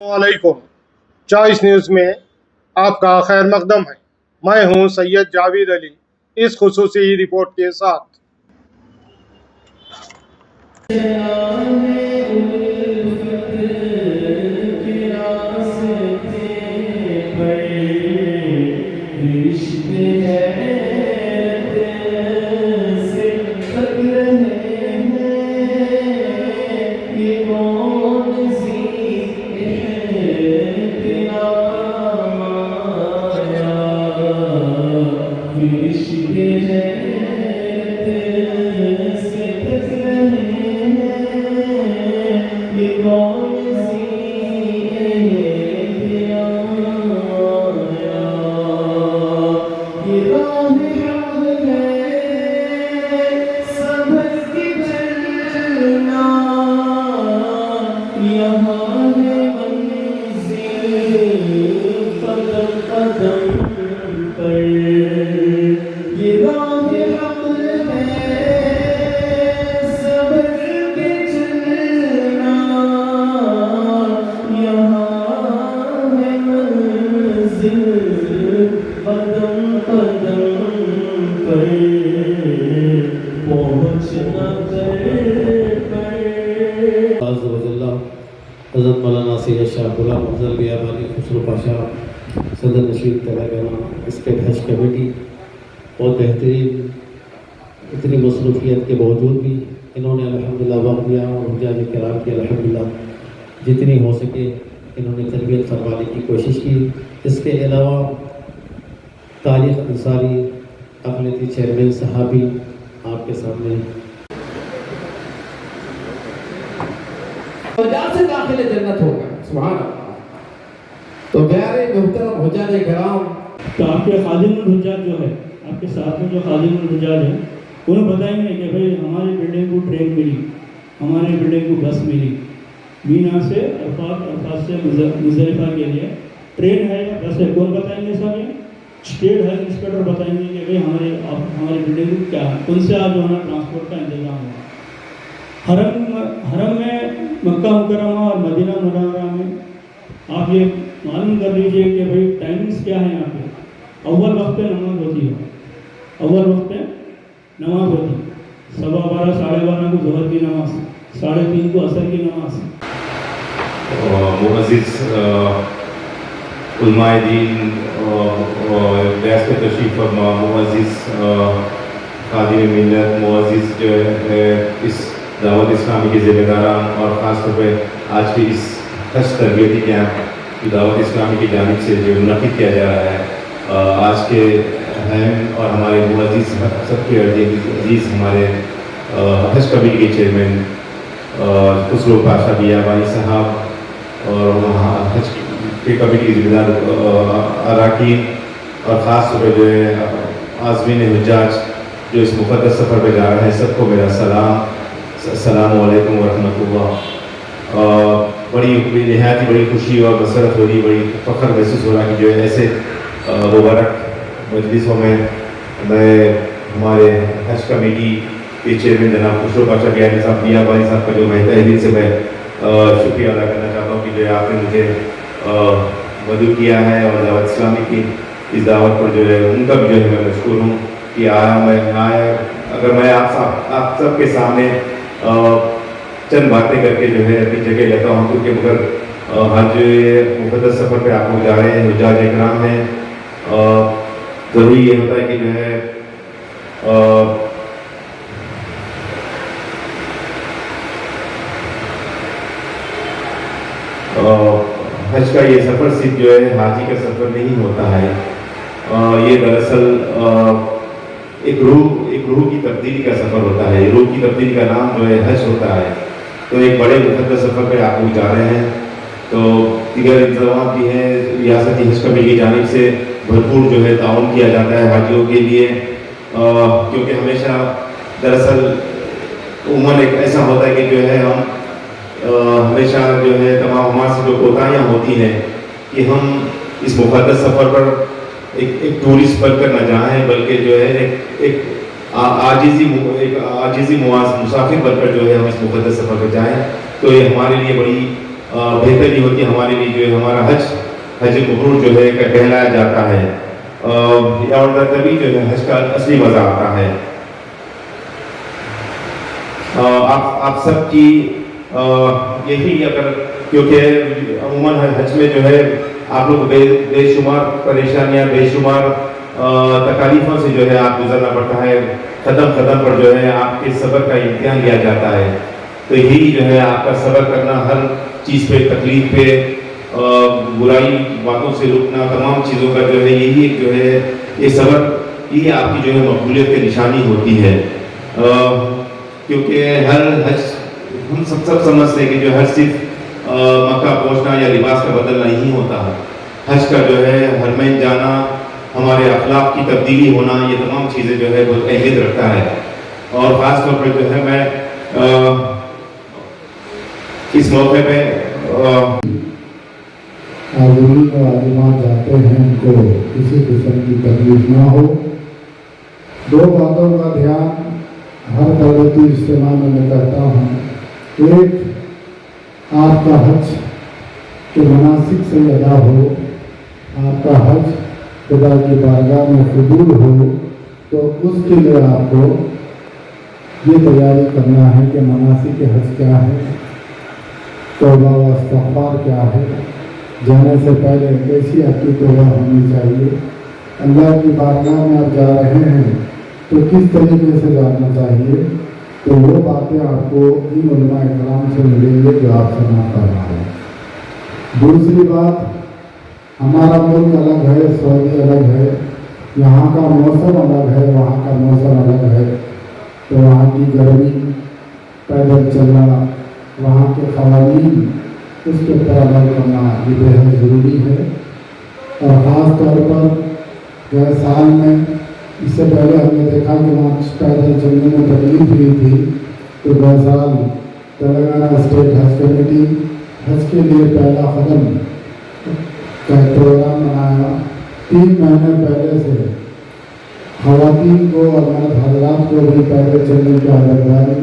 वालेकुम। Choice news में आपका खैर मकदम है। मैं हूं सैयद जावेद अली इस खुसूसी रिपोर्ट के साथ। हज़रत मौलाना सैयद शाह गुलाम अफजल बियाबानी खुसरो पाशा सदर नशीद तेलंगाना स्टेट हज कमेटी और बेहतरीन इतनी मसरूफियत के बावजूद भी इन्होंने अल्हम्दुलिल्लाह वक्त दिया और हुज्जाज किराम की अल्हम्दुलिल्लाह जितनी हो सके इन्होंने तरबियत फरमाने की कोशिश की। इसके अलावा तारीख़ अंसारी अक़लियती चेयरमैन सहाबी आपके सामने से दाखिल जन्नत होगा। सुभान अल्लाह। तो प्यारे मुहतरम हुज्जाज किराम, तो आपके खादिमुल हुज्जाज जो है, आपके साथ में जो खादिमुल हुज्जाज है, उन्हें बताएंगे कि भाई हमारी बिल्डिंग को ट्रेन मिली, हमारी बिल्डिंग को बस मिली, मीना से अरफात से मुज़दलिफ़ा के लिए ट्रेन है या बस है, कौन बताएंगे सब? ये स्टेट हेल्थ इंस्पेक्टर बताएंगे कि भाई हमारी बिल्डिंग को क्या है, उनसे आज जो है ना ट्रांसपोर्ट का इंतजाम हुआ। हरम में मक्का मुकर्रमा और मदीना मुनव्वरा में आप ये मालूम कर लीजिए कि भाई टाइमिंग्स क्या है। यहाँ पे अव्वल वक्त पे नमाज होती है, अव्वल वक्त पे नमाज होती है, 12:15 साढ़े 12 को ज़ोहर की नमाज, 3:30 को असर की नमाज। मुअज़्ज़िज़ उलमाए दीन बैस पे तशरीफ़ फरमा, मुअज़्ज़िज़ खादिम मिल्लत, मुअज़्ज़िज़ जो है इस दावत इस्लामी के ज़िम्मेदारान और ख़ास तौर पर आज के इस हज तरबियती कैंप जो दावत इस्लामी की जानिब से जो मुनक़िद किया जा रहा है, आज के अहम और हमारे मुअज़्ज़िज़ सबके अजीज़ हमारे हज कमेटी के चेयरमैन खुसरो पाशा बियाबानी साहब और वहाँ हज के कमेटी के ज़िम्मेदार अरकान और ख़ास तौर पर जो है आज़मीन हुज्जाज जो इस मुक़द्दस सफ़र पर जा रहे हैं, सबको मेरा सलाम, अस्सलामु अलैकुम व रहमतुल्लाह। बड़ी निहायत बड़ी खुशी और मसरत हो रही, बड़ी फ़ख्र महसूस हो रहा कि जो है ऐसे मुबारक मजलिसों में मैं हमारे हज कमेटी के चेयरमैन जनाब खुसरो पाशा बियाबानी साहब का जो मैं तहे दिल से मैं शुक्रिया अदा करना चाहता हूँ कि जो है आपने मुझे मदद किया है और दावत इस्लामी की इस दावत पर जो है उनका भी जो है मैं मशकूर हूँ कि अगर मैं आप सबके सामने चंद बातें करके जो है अपनी जगह लेता हूँ, क्योंकि मगर हज मुक़द्दस सफ़र पे आप लोग जा रहे हैं, हुज्जाज इकराम हैं, ज़रूरी ये होता है कि जो है हज का ये सफ़र सिर्फ जो है हाजी का सफ़र नहीं होता है, ये दरअसल एक रूह की तब्दीली का सफ़र होता है। रूह की तब्दीली का नाम जो है हज होता है। तो एक बड़े मुक़द्दस सफ़र पर आप लोग जा रहे हैं, तो दीगर इंतज़ाम भी हैं, रियासती हज कमेटी की जानिब से भरपूर जो है ताउन किया जाता है हाजियों के लिए, क्योंकि हमेशा दरअसल उम्र एक ऐसा होता है कि जो है हम हमेशा जो है तमाम हमारे से जो कोताहियाँ होती हैं कि हम इस मुक़द्दस सफ़र पर एक टूरिस्ट बनकर न जाएं, बल्कि जो है एक आजिज़ी मुसाफिर बनकर जो है हम इस मुक़द्दस सफ़र पर जाएं। तो ये हमारे लिए बड़ी بہتری ہوتی ہے ہمارے لیے، جو ہے ہمارا حج مبرور جو ہے کہلایا جاتا ہے، اور تبھی جو ہے حج کا اصلی مزہ آتا ہے۔ آپ سب کی یہی، اگر کیونکہ عموماً حج میں جو ہے آپ لوگ بے شمار پریشانیاں، بے شمار تکالیفوں سے جو ہے آپ گزرنا پڑتا ہے، قدم پر جو ہے آپ کے صبر کا امتحان لیا جاتا ہے، تو یہی جو ہے آپ کا صبر کرنا، ہر چیز پہ، تکلیف پہ، برائی باتوں سے رکنا، تمام چیزوں کا جو ہے یہی ایک جو ہے یہ صبر، یہ آپ کی جو ہے مقبولیت کی نشانی ہوتی ہے، کیونکہ ہر حج ہم سب سمجھتے ہیں کہ جو حج صرف مکہ پہنچنا یا لباس کا بدلنا نہیں ہوتا، حج کا جو ہے حرمین جانا، ہمارے اخلاق کی تبدیلی ہونا، یہ تمام چیزیں جو ہے بہت اہمیت رکھتا ہے، اور خاص طور پر جو ہے میں اس موقع پہ عازمین و عازمات جاتے ہیں ان کو کسی قسم کی تکلیف نہ ہو۔ دو باتوں کا دھیان ہر دعوتی اجتماع میں کرتا ہوں، ایک آپ کا حج کے مناسک سے ادا ہو، آپ کا حج خدا کی بارگاہ میں قبول ہو، تو اس کے لیے آپ کو یہ تیاری کرنا ہے کہ مناسک حج کیا ہے، توبہ و استغفار کیا ہے، جانے سے پہلے کیسی آپ کی توبہ ہونی چاہیے، اللہ کی بارگاہ میں آپ جا رہے ہیں تو کس طریقے سے جانا چاہیے، تو وہ باتیں آپ کو ان علماء کرام سے ملیں گے جو آپ سے نہ کرنا ہے۔ دوسری بات، ہمارا ملک الگ ہے، سعودی الگ ہے، یہاں کا موسم الگ ہے، وہاں کا موسم الگ ہے، تو وہاں کی گرمی، پیدل چلنا، وہاں کے قوانین، اس کے اوپر عمل کرنا یہ بہت ضروری ہے، اور خاص طور پر گئے سال میں، اس سے پہلے ہم نے دیکھا کہ وہاں پیدل چلنے میں تکلیف ہوئی تھی، تو گئے سال تلنگانہ اسٹیٹ حج کمیٹی حج کے لیے پہلا قدم کا پروگرام بنایا، 3 مہینے پہلے سے خواتین کو اور مرد حضرات کو بھی پیدل چلنے کی عادت ڈالی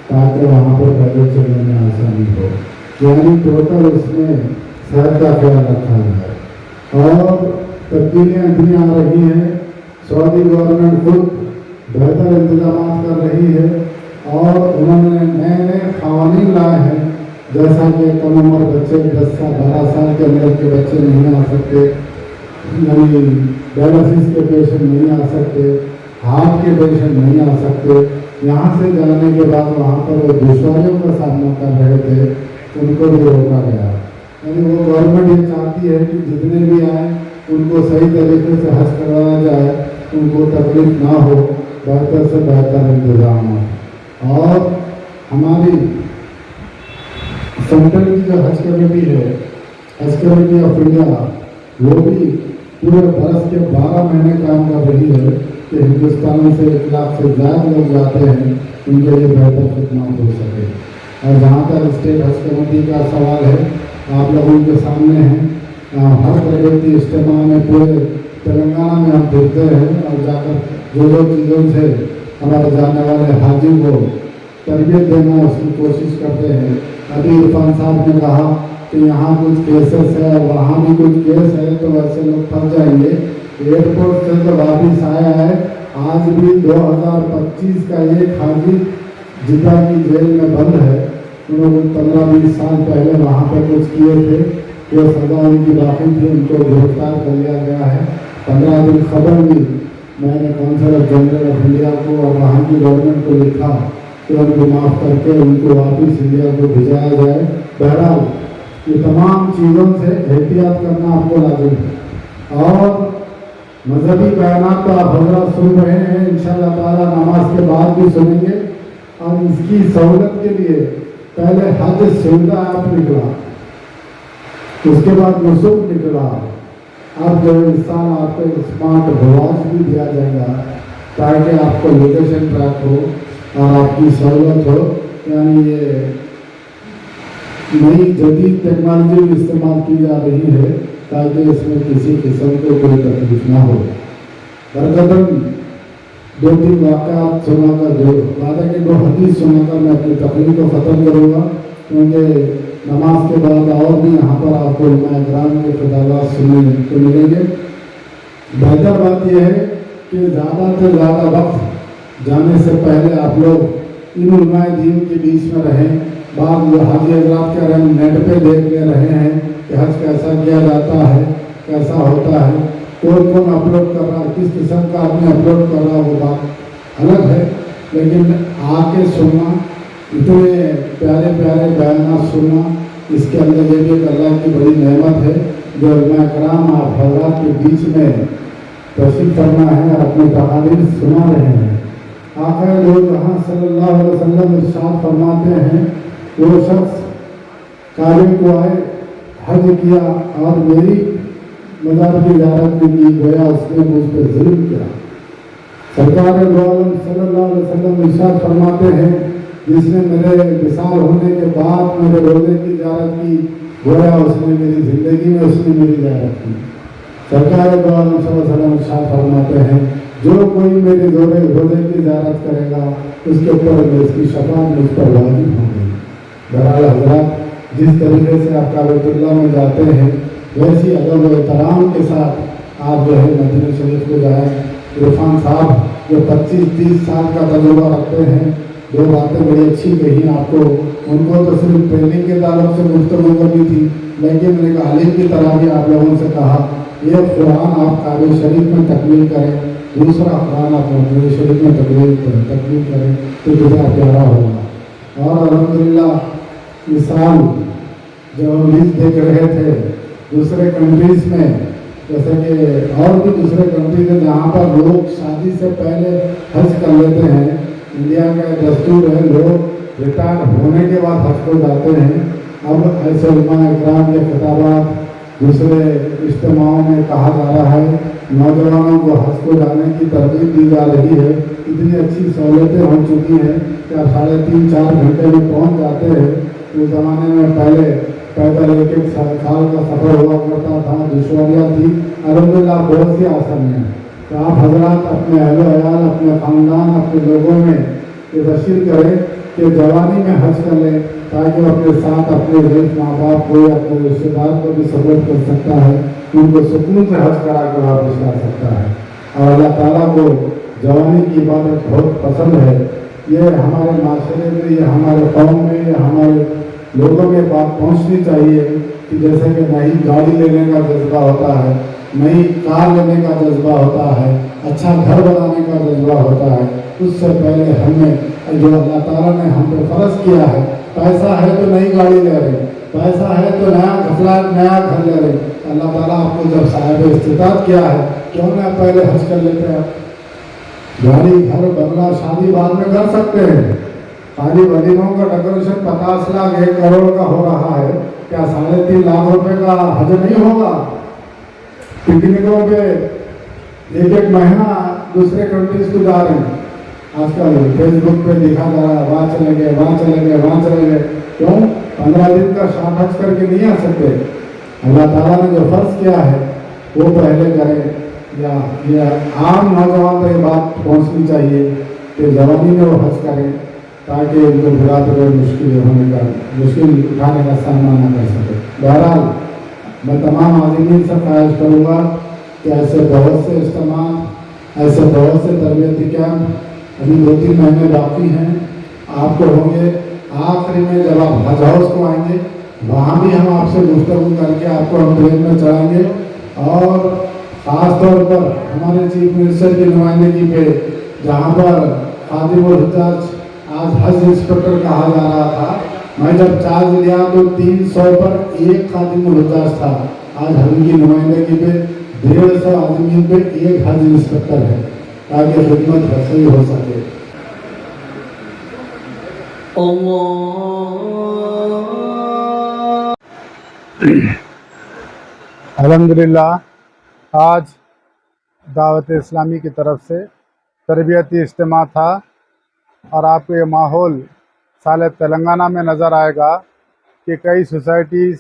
تاکہ وہاں پر پیدل چلنے میں آسانی ہو، یعنی ٹوٹل اس میں صحت کا خیال رکھا جائے، اور تبدیلیاں اتنی آ رہی ہیں، سعودی گورنمنٹ خود بہتر انتظامات کر رہی ہے، اور انہوں نے نئے قوانین لائے ہیں، جیسا کہ کم عمر بچے 10 سال 12 سال کے اندر کے بچے نہیں آ سکتے، یعنی ڈائلسس کے پیشنٹ نہیں آ سکتے، ہارٹ کے پیشنٹ نہیں آ سکتے، یہاں سے جانے کے بعد وہاں پر وہ دشواریوں کا سامنا کر رہے تھے، ان کو بھی روکا گیا، یعنی وہ گورنمنٹ یہ چاہتی ہے کہ جتنے بھی آئیں ان کو صحیح طریقے سے حج کروایا جائے، ان کو تکلیف نہ ہو، بہتر سے بہتر انتظام ہو، اور ہماری سینٹر کی جو حج کمیٹی ہے، حج کمیٹی آف انڈیا، وہ بھی پورے برس کے 12 مہینے کام کر رہی ہے کہ ہندوستان سے 1 لاکھ سے زیادہ لوگ جاتے ہیں، ان کے لیے بہتر خدمات ہو سکے، اور جہاں تک اسٹیٹ حج کمیٹی کا سوال ہے، آپ لوگوں کے سامنے ہیں، ہر تربیتی اجتماع میں پورے تلنگانہ میں ہم دیکھتے ہیں، اور جا کر جو چیزوں سے ہمارے جانے والے حاجی کو تربیت دینا اس کی کوشش کرتے ہیں۔ ابھی عرفان صاحب نے کہا کہ یہاں کچھ کیسز ہے اور وہاں بھی کچھ کیس ہے، تو ویسے لوگ پھنس جائیں گے، ایئرپورٹ سے تو واپس آیا ہے، آج بھی 2025 کا ایک حاجی جدہ کی جیل میں بند ہے، انہوں نے 15-20 سال پہلے وہاں پہ کچھ کیے تھے، جو سزا ان کی باقی تھی، ان کو گرفتار کر لیا گیا ہے۔ 15 دن خبر بھی میں نے کونسلر جنرل آف انڈیا کو اور وہاں کی گورنمنٹ کو لکھا کہ ان کو معاف کر کے ان کو واپس انڈیا کو بھیجایا جائے۔ بہرحال یہ تمام چیزوں سے احتیاط کرنا آپ کو لازم ہے، اور مذہبی بیانات تو آپ حضرات سن رہے ہیں، انشاءاللہ تعالیٰ نماز کے بعد بھی سنیں گے، اور اس کی سہولت کے لیے پہلے حج سویدھا ایپ نکلا، اس کے بعد نسک نکلا، اب جو انسان آپ کو اسمارٹ واچ بھی دیا جائے گا تاکہ آپ کو لوکیشن ٹریک ہو اور آپ کی سہولت ہو، یعنی یہ نئی جدید ٹیکنالوجی بھی استعمال کی جا رہی ہے تاکہ اس میں کسی قسم کو کوئی تکلیف نہ ہو۔ برکتاً 2-3 واقعات سنا کر، جو وعدہ کے 2 حدیث سنا کر میں اپنی تقریر کو ختم کروں گا، کیونکہ नमाज के बाद और भी यहाँ पर आपको उलमाए किराम के खिताबात सुनने को मिलेंगे। बेहतर बात यह है कि ज़्यादा से ज़्यादा वक्त जाने से पहले आप लोग इन उलमाए दीन के बीच में रहें। बाद हाजी हजरात कह रहे हैं, नेट पे देख ले रहे हैं कि हज कैसा किया जाता है, कैसा होता है, कौन कौन अपलोड कर रहा है, किस किस्म का आदमी अपलोड कर रहा है, वो बात अलग है। लेकिन आके सुनना, इतने प्यारे प्यारे बयानात सुनना, इसके अंदर ये भी एक अल्लाह की बड़ी नेमत है जो उलमाए किराम आप हजरात के बीच में तशरीफ फरमा है और अपने तकारीर सुना रहे हैं। आका दो जहाँ सल्लल्लाहु अलैहि वसल्लम इरशाद फरमाते हैं, वो शख्स काबिल को आए, हज किया और मेरी मज़ार की ज़ियारत नहीं की, गोया उसने मुझ पर जुल्म किया। सरकार दो आलम सल्लल्लाहु अलैहि वसल्लम इरशाद फरमाते हैं, जिसने मेरे विसाल होने के बाद मेरे रोज़े की ज़ियारत की, गोया उसने मेरी ज़िंदगी में उसने मेरी ज़ियारत की। सरकार दो आलम सल्लल्लाहु अलैहि वसल्लम इरशाद फरमाते हैं, जो कोई मेरे रोज़े की ज़ियारत करेगा उसके ऊपर इसकी शफाअत मुझ पर वाजिब होगी। बहरहाल हज़रात, जिस तरीके से आप काबतुल्लाह में जाते हैं वैसी अदब व एहतराम के साथ आप जो है मदीना शरीफ को जाएँ। इरफान साहब जो 25-30 साल का तजुर्बा रखते हैं, दो बातें बड़ी अच्छी कही आपको। उनको तो सिर्फ ट्रेनिंग के ताल्लुक से गुफ्तगू करनी थी, लेकिन एक आलिम की तरह भी आप लोगों से कहा, ये कुरान आप काबे शरीफ में तकमील करें, दूसरा कुरान आप मदीना शरीफ में तकमील करें तो कितना प्यारा होगा। और अल्हम्दुलिल्लाह इस साल जब हम लीज देख रहे थे दूसरे कंट्रीज़ में, जैसे कि और भी दूसरे कंट्रीज हैं जहाँ पर लोग शादी से पहले हज कर लेते हैं। इंडिया का दस्तूर है, लोग रिटायर होने के बाद हज को जाते हैं। अब ऐसे उलमाए किराम के खिताबात दूसरे इज्तिमाओं में कहा जा रहा है, नौजवानों को हज को जाने की तरगीब दी जा रही है। इतनी अच्छी सहूलतें हो चुकी हैं कि आप 3.5-4 घंटे में पहुँच जाते हैं। उस ज़माने में पहले पैदल एक साल का सफ़र हुआ करता था, दुश्वारियाँ थी, अल्हम्दुलिल्लाह बहुत सी आसान है। तो आप हजरात अपने अहल अयाल, अपने ख़ानदान, अपने लोगों में ये तशरीफ़ करें कि जवानी में हज कर लें, ताकि वो अपने साथ अपने ज़ईफ़ माँ बाप को या अपने रिश्तेदार को भी सपोर्ट कर सकता है, उनको सुकून से हज करा कर वापस ला सकता है। और अल्लाह ताला को जवानी की इबादत बहुत पसंद है। ये हमारे माशरे में, ये हमारे कौम में, ये हमारे लोगों में बात पहुंचनी चाहिए कि जैसे कि नई गाड़ी लेने का जज्बा होता है, नई कार लेने का जज्बा होता है, अच्छा घर बनाने का जज्बा होता है, उससे पहले हमें जो अल्लाह ताला ने हम पे फ़र्ज़ किया है, पैसा है तो नई गाड़ी ले रहे, पैसा है तो नया घपला नया घर ले रहे। अल्लाह ताला आपको जब साहिब इस्तिताअत किया है, क्यों ना पहले हज कर लेते हैं। गाड़ी, घर, बंगला, शादी बाद में कर सकते हैं। खाली वलीमों का डेकोरेशन 50 लाख 1 करोड़ का हो रहा है, क्या 3.5 लाख रुपए का हज नहीं होगा? पिकनिकों पे एक महीना दूसरे कंट्रीज को जा रहे हैं, आजकल फेसबुक पे दिखा जा रहा है, वहाँ चले गए, वहाँ चले गए, वहाँ चले गए। क्यों? 15 दिन का शाम हज करके नहीं आ सकते। अल्लाह ताला ने जो फ़र्ज़ किया है वो पहले करें। या ये आम नौजवान तक ये बात पहुँचनी चाहिए कि जवानी में वो हज करें, ताकि उनको बुढ़ापे में मुश्किल उठाने का सामना न कर सके। बहरहाल मैं तमाम आज़मीन से ख्वाहिश करूँगा कि ऐसे बहुत से इज्तिमा, ऐसे बहुत से तरबियती कैंप अभी 2-3 महीने बाकी हैं, आपको होंगे। आखिरी में जब आप हज हाउस को आएंगे, वहाँ भी हम आपसे गुफ्तगू करके आपको हम ट्रेन में चढ़ाएंगे। और ख़ास तौर पर हमारे चीफ मिनिस्टर की नुमाइंदगी पे, जहाँ पर खादिमुल हुज्जाज आज हज इंस्पेक्टर कहा जा रहा था, मैं जब चार्ज लिया तो 300 पर 1 खादिमुल हुज्जाज था। आज हज की नुमाइंदगी पे 150 आदमी पे 1 हज इंस्पेक्टर है, ताकि खिदमत सही हो सके। अल्हम्दुलिल्लाह, आज दावत इस्लामी की तरफ से तरबियती इज्तिमा था और आपको ये माहौल साले तेलंगाना में नज़र आएगा कि कई सोसाइटीज़,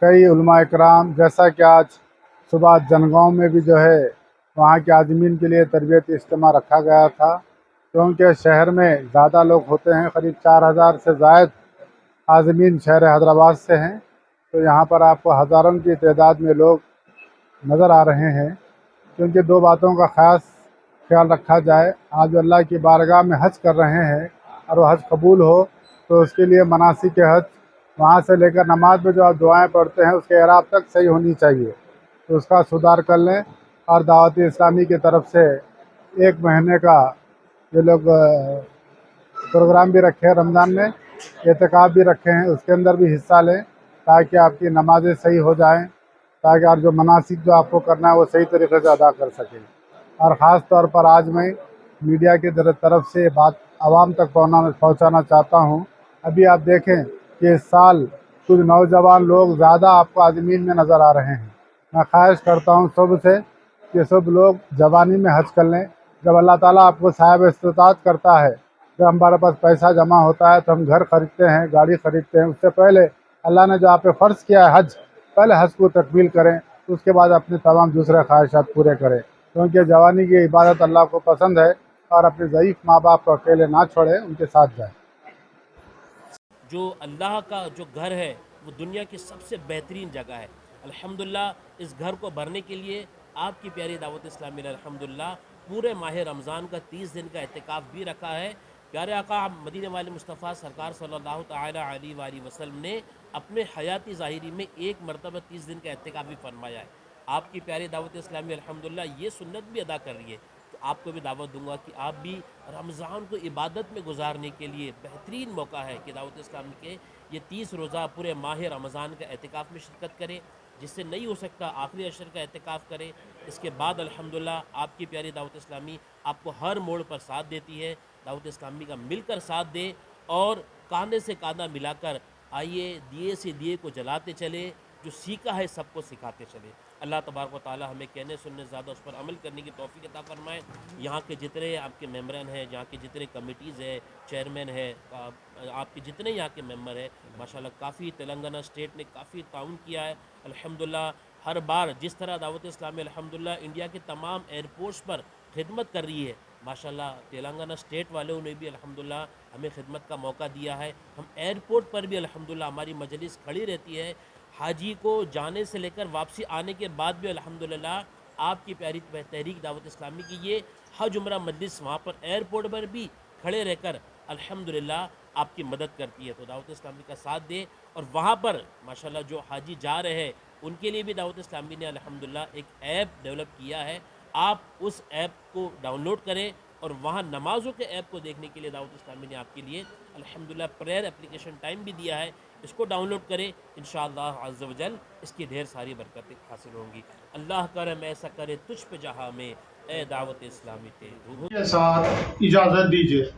कई उलमाए किराम, जैसा कि आज सुबह जनगांव में भी जो है वहाँ के आज़मीन के लिए तरबियती इज्तिमा रखा गया था, क्योंकि शहर में ज़्यादा लोग होते हैं, करीब 4000 से ज़ायद आज़मीन शहर हैदराबाद से हैं। तो यहाँ पर आपको हज़ारों की तादाद में लोग नज़र आ रहे हैं, क्योंकि दो बातों का ख़ास ख्याल रखा जाए। आज जो अल्लाह की बारगाह में हज कर रहे हैं और वो हज कबूल हो तो उसके लिए मनासिक हज वहाँ से लेकर नमाज में जो आप दुआएं पढ़ते हैं उसके एराब तक सही होनी चाहिए, तो उसका सुधार कर लें। और दावत इस्लामी की तरफ से 1 महीने का ये लोग प्रोग्राम भी रखे हैं, रमज़ान में एहतिकाफ भी रखे हैं, उसके अंदर भी हिस्सा लें ताकि आपकी नमाज़ें सही हो जाएं, ताकि आप जो मनासिक जो आपको करना है वो सही तरीके से अदा कर सकें। और ख़ास तौर पर आज मैं मीडिया की तरफ से बात आवाम तक पहुंचाना चाहता हूं। अभी आप देखें कि इस साल कुछ नौजवान लोग ज़्यादा आपको आज़मीन में नज़र आ रहे हैं। मैं ख्वाहिश करता हूं सब से कि सब लोग जवानी में हज कर लें। जब अल्लाह ताला आपको साहिब इस्तिताअत करता है, जब हमारे पास पैसा जमा होता है तो हम घर ख़रीदते हैं, गाड़ी ख़रीदते हैं, उससे पहले अल्लाह ने जो आप पे फ़र्ज़ किया है हज, पहले हज को तकमील करें, उसके बाद अपने तमाम दूसरे ख्वाहिशात पूरे करें, क्योंकि जवानी की इबादत अल्लाह को पसंद है। और अपने ज़ईफ़ माँ बाप को अकेले ना छोड़ें, उनके साथ जाएं। जो अल्लाह का जो घर है वो दुनिया की सबसे बेहतरीन जगह है। अल्हम्दुलिल्लाह इस घर को भरने के लिए आपकी प्यारी दावत इस्लामी ने अल्हम्दुलिल्लाह पूरे माह रमज़ान का 30 दिन का एहतिकाफ भी रखा है। प्यारे आका मदीने वाले मुस्तफ़ा सरकार सल्लल्लाहु तआला अलैहि वसल्लम ने अपने हयाती ज़ाहिरी में एक मरतबा 30 दिन का एहतिकाफ भी फरमाया है। आपकी प्यारी दावत इस्लामी अल्हम्दुलिल्लाह ये सुन्नत भी अदा कर रही है। तो आपको भी दावत दूंगा कि आप भी रमज़ान को इबादत में गुजारने के लिए बेहतरीन मौका है कि दावत इस्लामी के ये 30 रोज़ा पूरे माह रमज़ान का एहतिकाफ में शिरकत करें। जिससे नहीं हो सकता आखिरी अशर का एहतिकाफ करें। इसके बाद अल्हम्दुलिल्लाह आपकी प्यारी दावत इस्लामी आपको हर मोड़ पर साथ देती है। दावत इस्लामी का मिलकर साथ दे और कांधे से कांधा मिलाकर आइए दिए से दिए को जलाते चले, जो सीखा है सबको सिखाते चले। अल्लाह तबारक व तआला हमें कहने सुनने ज़्यादा उस पर अमल करने की तौफीक अता फरमाए। यहाँ के जितने आपके मेम्बरान हैं, यहाँ के जितने कमिटीज़ है, चेयरमैन है, आपके जितने यहाँ के मेंबर हैं, माशाल्लाह काफ़ी तेलंगाना स्टेट ने काफ़ी ताउन किया है। अल्हम्दुलिल्लाह हर बार जिस तरह दावत इस्लामी अल्हम्दुलिल्लाह इंडिया के तमाम एयरपोर्ट्स पर खिदमत कर रही है, माशाल्लाह तेलंगाना स्टेट वालों ने भी अल्हम्दुलिल्लाह हमें खिदमत का मौका दिया है। हम एयरपोर्ट पर भी अल्हम्दुलिल्लाह हमारी मजलिस खड़ी रहती है। हाजी को जाने से लेकर वापसी आने के बाद भी अल्हम्दुलिल्लाह आपकी प्यारी तहरीक दावत इस्लामी की ये हज उम्रा मजलिस वहाँ पर एयरपोर्ट पर भी खड़े रहकर अल्हम्दुलिल्लाह आपकी मदद करती है। तो दावत इस्लामी का साथ दे। और वहाँ पर माशाल्लाह जो हाजी जा रहे हैं उनके लिए भी दावत इस्लामी ने अल्हम्दुलिल्लाह एक ऐप डेवलप किया है। आप उस ऐप को डाउनलोड करें और वहाँ नमाज़ों के ऐप को देखने के लिए दावत इस्लामी ने आपके लिए अल्हम्दुलिल्लाह प्रेयर एप्लीकेशन टाइम भी दिया है। इसको डाउनलोड करें, इंशाअल्लाह अज़्ज़ व जल इसकी ढेर सारी बरकतें हासिल होंगी। अल्लाह करम ऐसा करे तुझ पे जहाँ में ए दावत इस्लामी ते के साथ इजाज़त दीजिए।